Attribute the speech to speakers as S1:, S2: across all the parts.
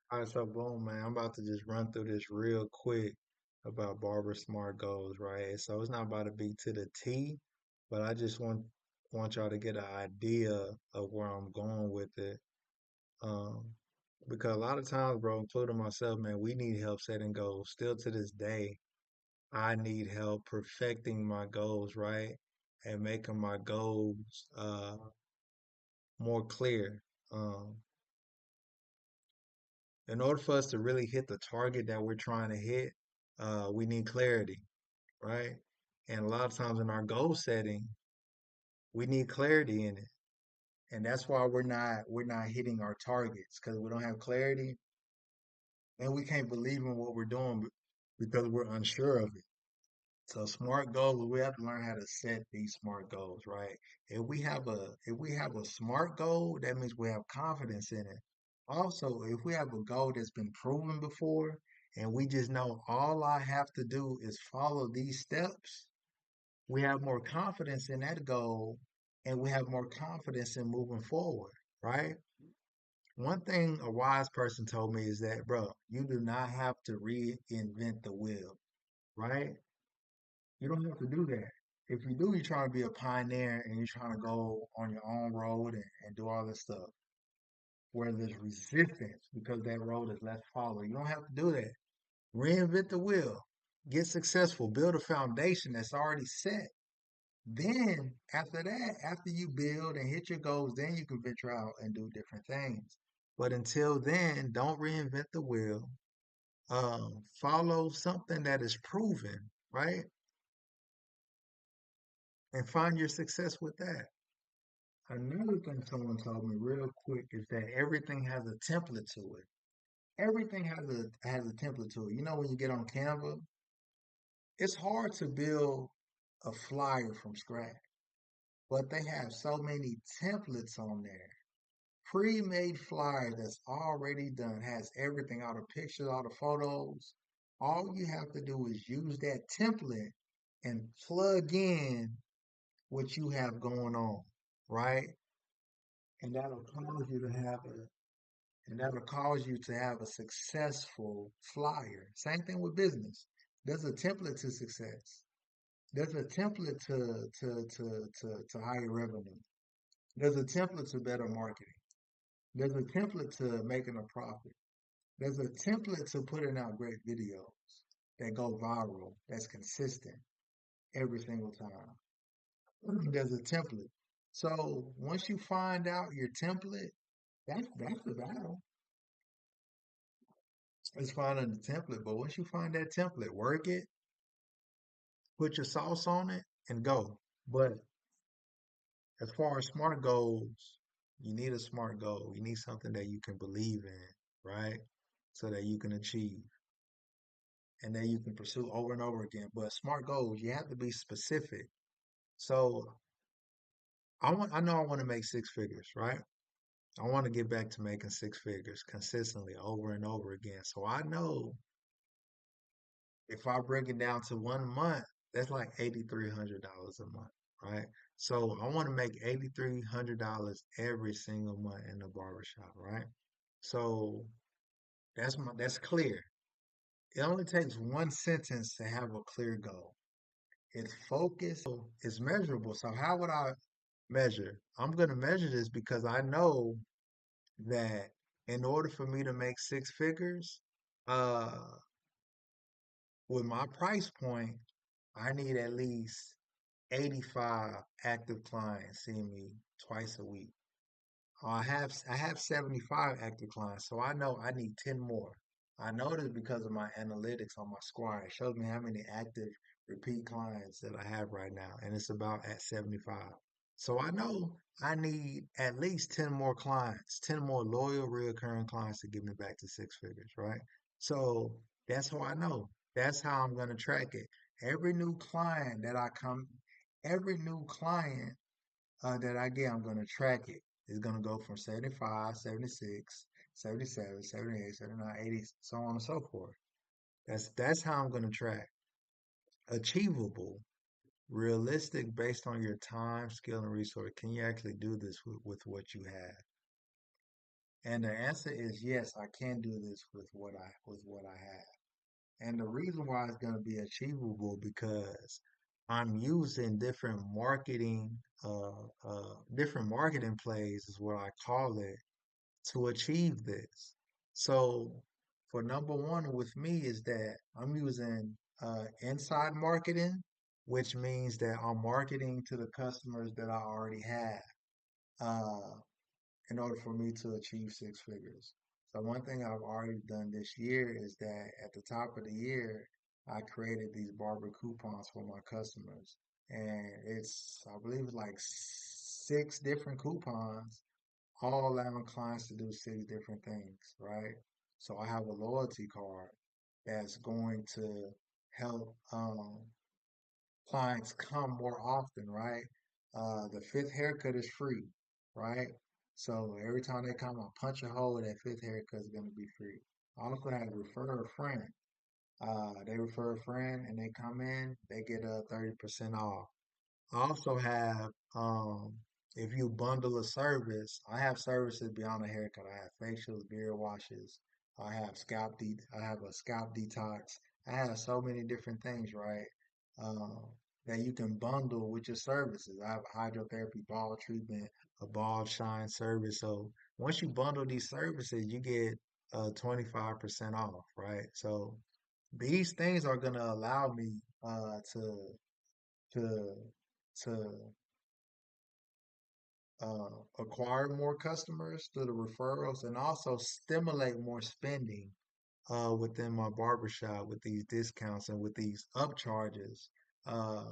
S1: All right, so boom, man. I'm about to just run through this real quick about Barber Smart Goals, right? So it's not about to be to the T, but I just want y'all to get an idea of where I'm going with it. Um, because a lot of times, bro, including myself, man, we need help setting goals. Still to this day, I need help perfecting my goals, right? And making my goals more clear. Um, in order for us to really hit the target that we're trying to hit, we need clarity, right? And a lot of times in our goal setting, we need clarity in it. And that's why we're not hitting our targets because we don't have clarity and we can't believe in what we're doing because we're unsure of it. So smart goals, we have to learn how to set these smart goals, right? If we have a smart goal, that means we have confidence in it. Also, if we have a goal that's been proven before and we just know all I have to do is follow these steps, we have more confidence in that goal and we have more confidence in moving forward, right? One thing a wise person told me is that, bro, you do not have to reinvent the wheel, right? You don't have to do that. If you do, you're trying to be a pioneer and you're trying to go on your own road and do all this stuff where there's resistance because that road is less followed. You don't have to do that. Reinvent the wheel. Get successful. Build a foundation that's already set. Then after that, after you build and hit your goals, then you can venture out and do different things. But until then, don't reinvent the wheel. Follow something that is proven, right? And find your success with that. Another thing someone told me real quick is that everything has a template to it. Everything has a template to it. You know, when you get on Canva, it's hard to build a flyer from scratch, but they have so many templates on there. Pre-made flyer that's already done, has everything, all the pictures, all the photos. All you have to do is use that template and plug in what you have going on, right? And that'll cause you to have a and that'll cause you to have a successful flyer. Same thing with business. There's a template to success. There's a template to higher revenue. There's a template to better marketing. There's a template to making a profit. There's a template to putting out great videos that go viral, that's consistent every single time. There's a template. So once you find out your template, that's the battle. It's finding the template, but once you find that template, work it, put your sauce on it, and go. But as far as smart goals, you need a smart goal. You need something that you can believe in, right? So that you can achieve and that you can pursue over and over again. But smart goals, you have to be specific. So I know I want to make six figures, right? I want to get back to making six figures consistently over and over again. So I know if I break it down to 1 month, that's like $8,300 a month, right? So I want to make $8,300 every single month in the barbershop, right? So that's clear. It only takes one sentence to have a clear goal. It's focused, it's measurable. So how would I measure? I'm going to measure this because I know that in order for me to make six figures, uh, with my price point, I need at least 85 active clients seeing me twice a week. I have 75 active clients, so I know I need 10 more. I know this because of my analytics on my squad. It shows me how many active repeat clients that I have right now, and it's about at 75. So I know I need at least 10 more clients, 10 more loyal, recurring clients to get me back to six figures, right? So that's how I know. That's how I'm going to track it. Every new client that I come, every new client that I get, I'm going to track it. It's going to go from 75, 76, 77, 78, 79, 80, so on and so forth. That's how I'm going to track. Achievable, realistic based on your time, skill, and resource. Can you actually do this with what you have? And the answer is yes, I can do this with what I have. And the reason why it's going to be achievable because I'm using different marketing plays is what I call it to achieve this. So for number one with me is that I'm using inside marketing, which means that I'm marketing to the customers that I already have. In order for me to achieve six figures. So one thing I've already done this year is that at the top of the year, I created these barber coupons for my customers. And I believe it's like six different coupons, all allowing clients to do six different things, right? So I have a loyalty card that's going to help clients come more often, right? The fifth haircut is free, right? So every time they come, I punch a hole, that fifth haircut is going to be free. I also have refer a friend. They refer a friend and they come in, they get a 30% off. I also have, if you bundle a service, I have services beyond a haircut. I have facials, beard washes. I have a scalp detox. I have so many different things, right? Um, that you can bundle with your services. I have a hydrotherapy ball treatment, a ball shine service. So once you bundle these services, you get 25% off, right? So these things are gonna allow me to to acquire more customers through the referrals and also stimulate more spending within my barbershop with these discounts and with these upcharges uh,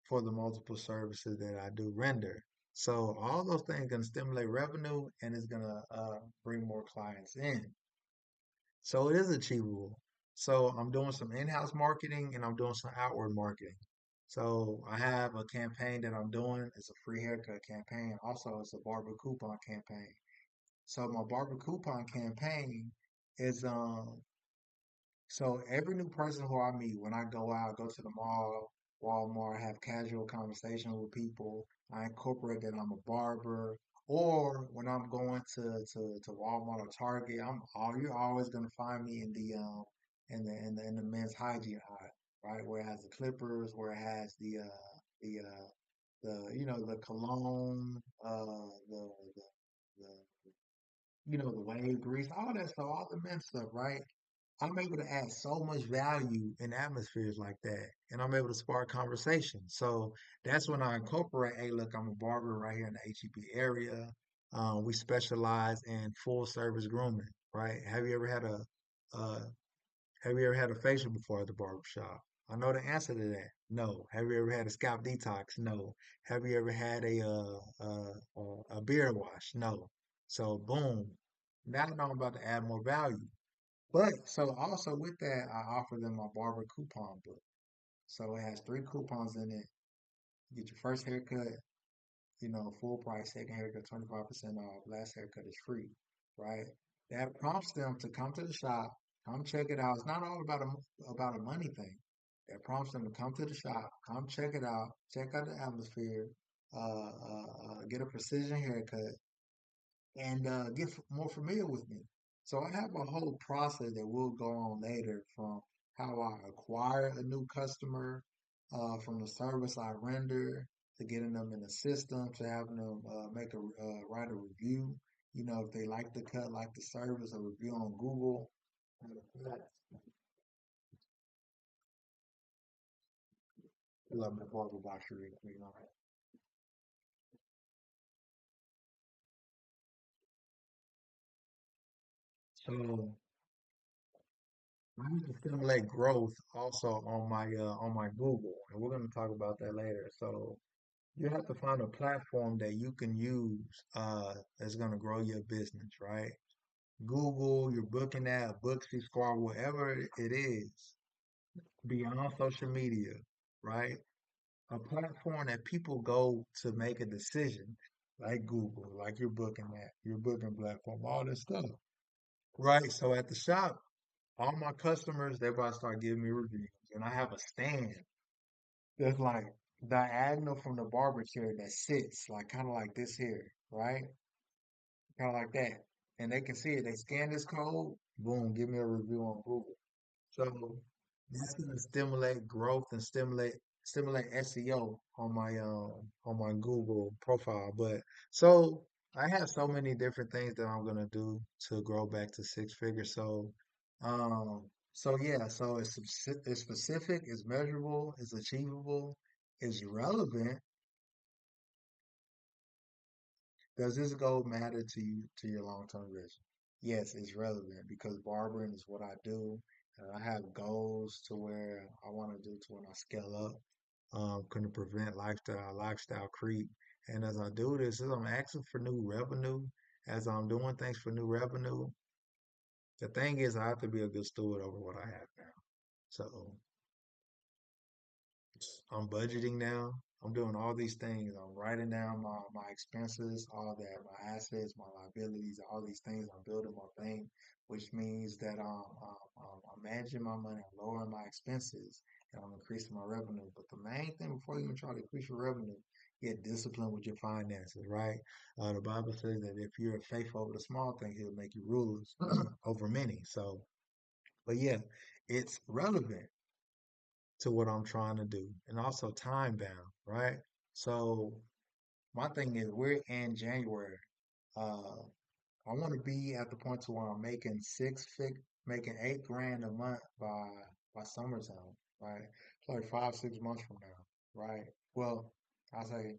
S1: for the multiple services that I do render. So all those things going to stimulate revenue and it's going to bring more clients in. So it is achievable. So I'm doing some in-house marketing and I'm doing some outward marketing. So I have a campaign that I'm doing. It's a free haircut campaign. Also, it's a barber coupon campaign. So my barber coupon campaign is so every new person who I meet, when I go out, go to the mall, Walmart, have casual conversation with people, I incorporate that I'm a barber. Or when I'm going to Walmart or Target, you're always gonna find me in the men's hygiene aisle, right? Where it has the clippers, where it has the the cologne, the the wave grease, all that stuff, all the men's stuff, right? I'm able to add so much value in atmospheres like that, and I'm able to spark conversation. So that's when I incorporate, hey, look, I'm a barber right here in the HEB area. We specialize in full service grooming, right? Uh, have you ever had a facial before at the barber shop? I know the answer to that. No. Have you ever had a scalp detox? No. Have you ever had a beard wash? No. So boom. Now I know I'm about to add more value. But so also with that, I offer them my barber coupon book. So it has three coupons in it. You get your first haircut, full price, second haircut, 25% off, last haircut is free, right? That prompts them to come to the shop, come check it out. It's not all about a money thing. That prompts them to come to the shop, come check out the atmosphere, get a precision haircut, and get more familiar with me. So I have a whole process that will go on later from how I acquire a new customer, from the service I render to getting them in the system to having them write a review. If they like the cut, like the service, a review on Google. Love my barber box real. So I need to stimulate growth also on my Google, and we're going to talk about that later. So you have to find a platform that you can use that's going to grow your business, right? Google, your booking app, Booksy, Squad, whatever it is, beyond social media, right? A platform that people go to make a decision, like Google, like your booking app, your booking platform, all this stuff, right? So at the shop, all my customers, they're about to start giving me reviews, and I have a stand that's like diagonal from the barber chair that sits like kind of like this here, right? Kind of like that. and they can see it. They scan this code, boom, give me a review on Google. So that's gonna stimulate growth and stimulate SEO on my Google profile. But so I have so many different things that I'm gonna do to grow back to six figures. So yeah, so it's specific, it's measurable, it's achievable, it's relevant. Does this goal matter to you, to your long-term vision? Yes, it's relevant because barbering is what I do. And I have goals to where I want to do to when I scale up, going to prevent lifestyle creep. And as I do this, as I'm asking for new revenue, as I'm doing things for new revenue, the thing is I have to be a good steward over what I have now. So I'm budgeting now. I'm doing all these things. I'm writing down my expenses, all that, my assets, my liabilities, all these things. I'm building my bank, which means that I'm managing my money, I'm lowering my expenses, and I'm increasing my revenue. But the main thing before you even try to increase your revenue, get disciplined with your finances, right? The Bible says that if you're faithful over the small things, He'll make you rulers over many. So, but yeah, it's relevant to what I'm trying to do and also time bound, right? So my thing is we're in January. Uh I want to be at the point to where I'm making 8 grand a month by summertime, right? It's like 5, 6 months from now, right? Well, I say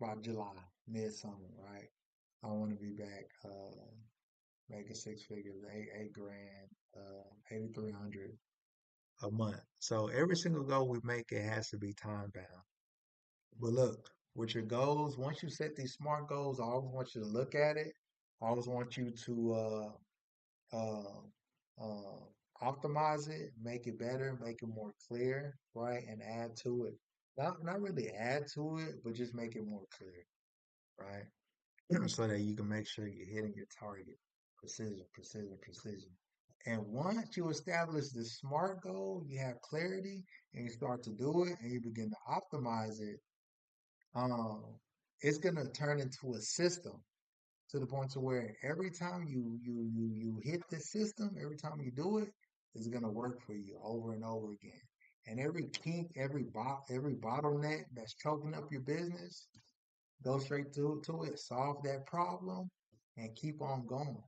S1: by July, midsummer, right? I want to be back making six figures, 8 grand, 8,300 a month. So every single goal we make, it has to be time bound. But look, with your goals, once you set these SMART goals, I always want you to look at it. I always want you to uh, uh, optimize it, make it better, make it more clear, right, and add to it. Not really add to it, but just make it more clear, right? So that you can make sure you're hitting your target. Precision, precision, precision. And once you establish the SMART goal, you have clarity, and you start to do it, and you begin to optimize it, um, it's gonna turn into a system to the point to where every time you hit this system, every time you do it, it's gonna work for you over and over again. And every kink, every bottleneck that's choking up your business, go straight to it, solve that problem, and keep on going.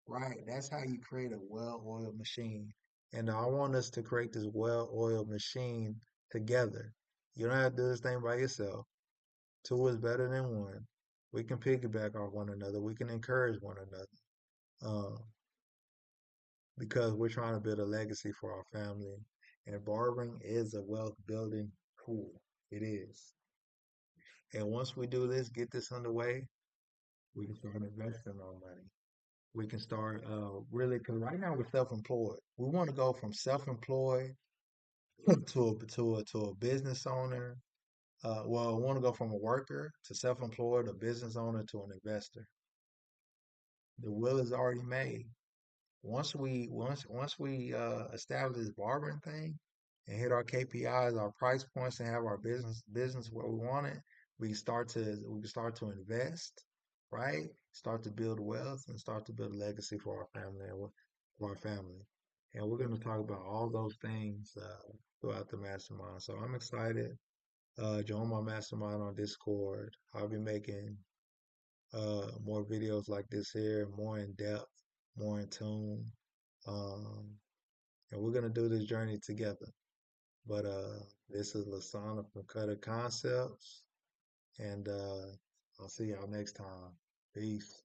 S1: Right? That's how you create a well-oiled machine. And I want us to create this well-oiled machine together. You don't have to do this thing by yourself. Two is better than one. We can piggyback off one another. We can encourage one another. Because we're trying to build a legacy for our family. And barbering is a wealth building tool. It is. And once we do this, get this underway, we can start investing our money. We can start really, because right now we're self-employed. We want to go from self-employed to a business owner. Well, we want to go from a worker to self-employed, a business owner to an investor. The will is already made. Once we establish this barbering thing and hit our KPIs, our price points, and have our business where we want it, we can start to invest, right? Start to build wealth and start to build a legacy for our family for our family. And we're going to talk about all those things throughout the mastermind. So I'm excited. Join my mastermind on Discord. I'll be making more videos like this here, more in depth, more in tune. Um, and we're gonna do this journey together. But this is Lasana from Cutter Concepts, and I'll see y'all next time. Peace.